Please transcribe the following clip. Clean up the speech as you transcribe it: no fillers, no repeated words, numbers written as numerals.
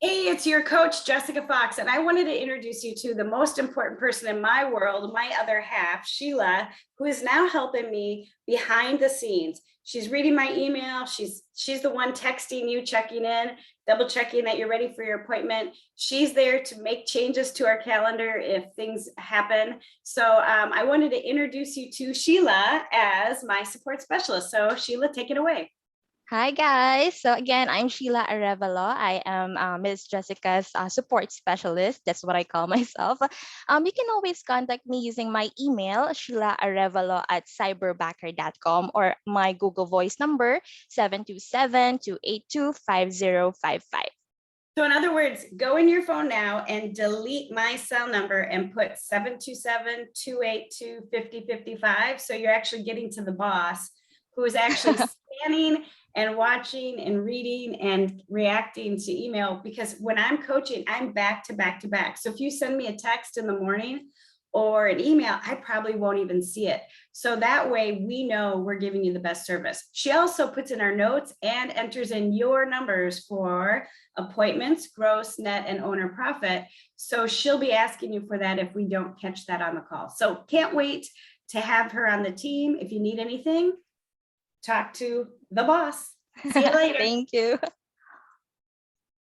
Hey, it's your coach, Jessica Fox, and I wanted to introduce you to the most important person in my world, my other half, Sheila, who is now helping me behind the scenes. She's reading my email. She's the one texting you, checking in, double checking that you're ready for your appointment. She's there to make changes to our calendar if things happen. So I wanted to introduce you to Sheila as my support specialist. So Sheila, take it away. Hi guys. So again, I'm Sheila Arevalo. I am Miss Jessica's support specialist. That's what I call myself. You can always contact me using my email, sheilaarevalo@cyberbacker.com, or my Google Voice number, 727-282-5055. So in other words, go in your phone now and delete my cell number and put 727-282-5055. So you're actually getting to the boss who is actually scanning and watching and reading and reacting to email, because when I'm coaching, I'm back to back to back. So if you send me a text in the morning or an email, I probably won't even see it. So that way we know we're giving you the best service. She also puts in our notes and enters in your numbers for appointments, gross, net, and owner profit. So she'll be asking you for that if we don't catch that on the call. So can't wait to have her on the team. If you need anything, talk to the boss. See you later. Thank you.